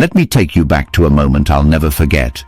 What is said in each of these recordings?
Let me take you back to a moment I'll never forget.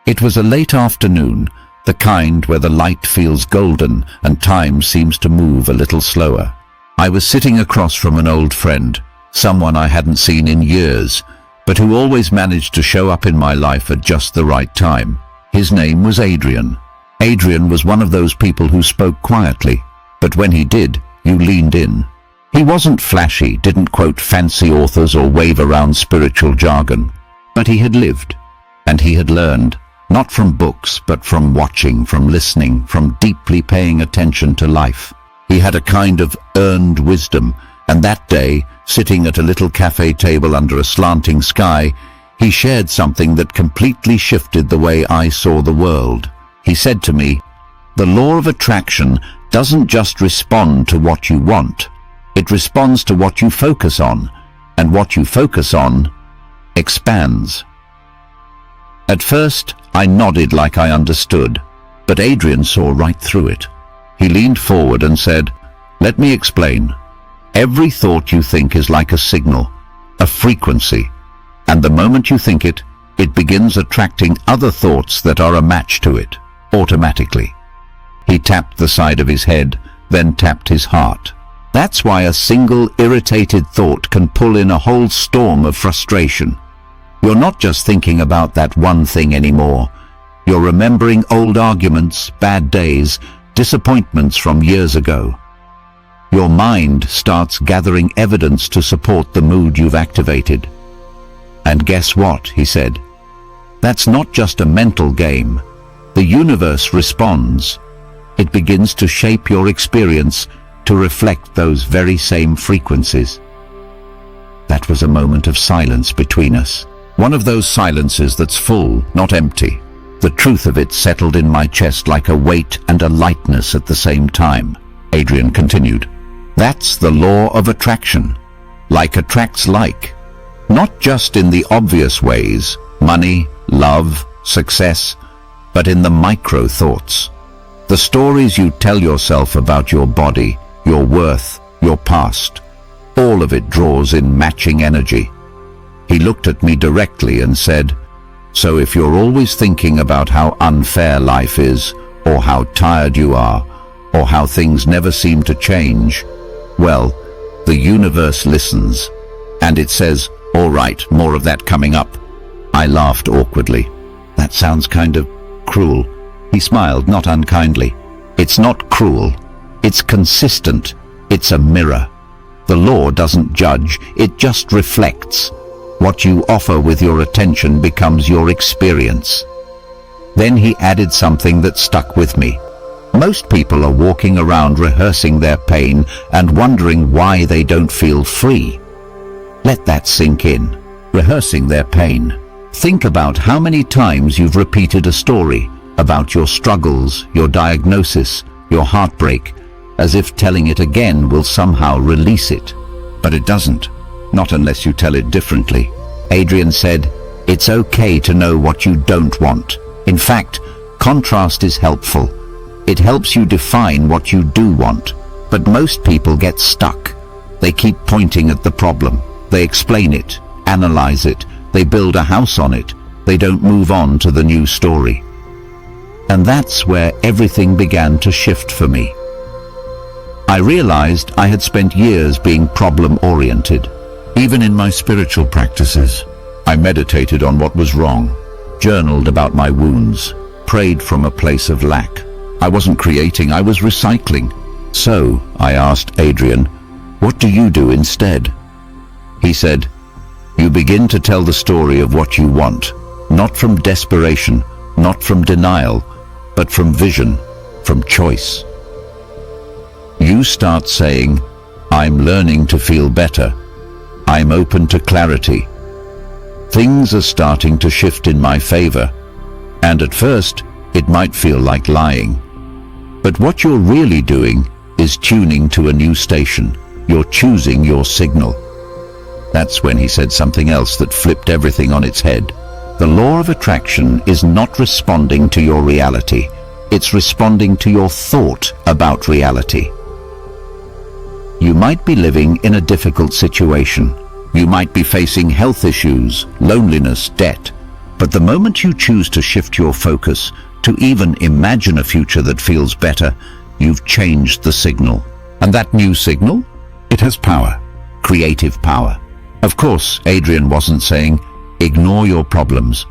It was a late afternoon, the kind where the light feels golden and time seems to move a little slower. I was sitting across from an old friend, someone I hadn't seen in years, but who always managed to show up in my life at just the right time. His name was Adrian. Adrian was one of those people who spoke quietly, but when he did, you leaned in. He wasn't flashy, didn't quote fancy authors or wave around spiritual jargon, but he had lived, and he had learned, not from books, but from watching, from listening, from deeply paying attention to life. He had a kind of earned wisdom, and that day, sitting at a little cafe table under a slanting sky, he shared something that completely shifted the way I saw the world. He said to me, "The law of attraction doesn't just respond to what you want. It responds to what you focus on, and what you focus on expands." At first, I nodded like I understood, but Adrian saw right through it. He leaned forward and said, "Let me explain. Every thought you think is like a signal, a frequency, and the moment you think it, it begins attracting other thoughts that are a match to it, automatically." He tapped the side of his head, then tapped his heart. That's why a single irritated thought can pull in a whole storm of frustration. You're not just thinking about that one thing anymore. You're remembering old arguments, bad days, disappointments from years ago. Your mind starts gathering evidence to support the mood you've activated. And guess what, he said? That's not just a mental game. The universe responds. It begins to shape your experience to reflect those very same frequencies. That was a moment of silence between us. One of those silences that's full, not empty. The truth of it settled in my chest like a weight and a lightness at the same time. Adrian continued, "That's the law of attraction. Like attracts like. Not just in the obvious ways, money, love, success, but in the micro thoughts. The stories you tell yourself about your body, your worth, your past, all of it draws in matching energy." He looked at me directly and said, "So if you're always thinking about how unfair life is, or how tired you are, or how things never seem to change, well, the universe listens, and it says, 'All right, more of that coming up.'" I laughed awkwardly. "That sounds kind of cruel." He smiled, not unkindly. "It's not cruel. It's consistent. It's a mirror. The law doesn't judge, it just reflects. What you offer with your attention becomes your experience." Then he added something that stuck with me. Most people are walking around rehearsing their pain and wondering why they don't feel free. Let that sink in. Rehearsing their pain. Think about how many times you've repeated a story about your struggles, your diagnosis, your heartbreak, as if telling it again will somehow release it. But it doesn't. Not unless you tell it differently. Adrian said, "It's okay to know what you don't want. In fact, contrast is helpful. It helps you define what you do want. But most people get stuck. They keep pointing at the problem. They explain it, analyze it, they build a house on it. They don't move on to the new story." And that's where everything began to shift for me. I realized I had spent years being problem-oriented. Even in my spiritual practices, I meditated on what was wrong, journaled about my wounds, prayed from a place of lack. I wasn't creating, I was recycling. So, I asked Adrian, "What do you do instead?" He said, "You begin to tell the story of what you want, not from desperation, not from denial, but from vision, from choice. You start saying, 'I'm learning to feel better. I'm open to clarity.' Things are starting to shift in my favor, and at first it might feel like lying. But what you're really doing is tuning to a new station. You're choosing your signal." That's when he said something else that flipped everything on its head. The law of attraction is not responding to your reality. It's responding to your thought about reality. You might be living in a difficult situation. You might be facing health issues, loneliness, debt. But the moment you choose to shift your focus, to even imagine a future that feels better, you've changed the signal. And that new signal? It has power. Creative power. Of course, Adrian wasn't saying, ignore your problems.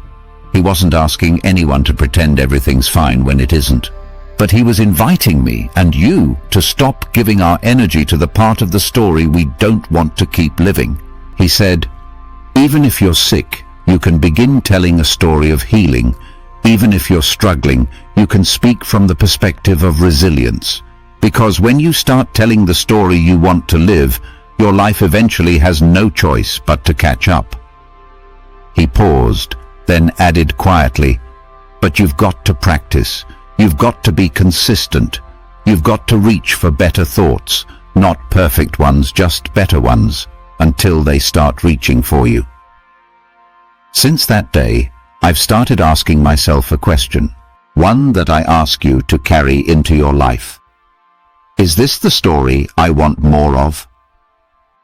He wasn't asking anyone to pretend everything's fine when it isn't. But he was inviting me and you to stop giving our energy to the part of the story we don't want to keep living. He said, even if you're sick, you can begin telling a story of healing. Even if you're struggling, you can speak from the perspective of resilience. Because when you start telling the story you want to live, your life eventually has no choice but to catch up. He paused, then added quietly, but you've got to practice. You've got to be consistent. You've got to reach for better thoughts, not perfect ones, just better ones, until they start reaching for you. Since that day, I've started asking myself a question, one that I ask you to carry into your life. Is this the story I want more of?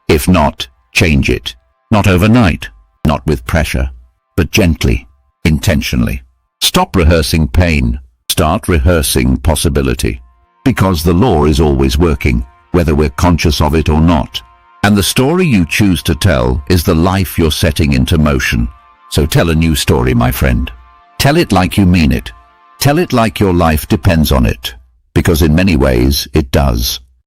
If not, change it. Not overnight, not with pressure, but gently, intentionally. Stop rehearsing pain. Start rehearsing possibility. Because the law is always working, whether we're conscious of it or not. And the story you choose to tell is the life you're setting into motion. So tell a new story, my friend. Tell it like you mean it. Tell it like your life depends on it. Because in many ways, it does.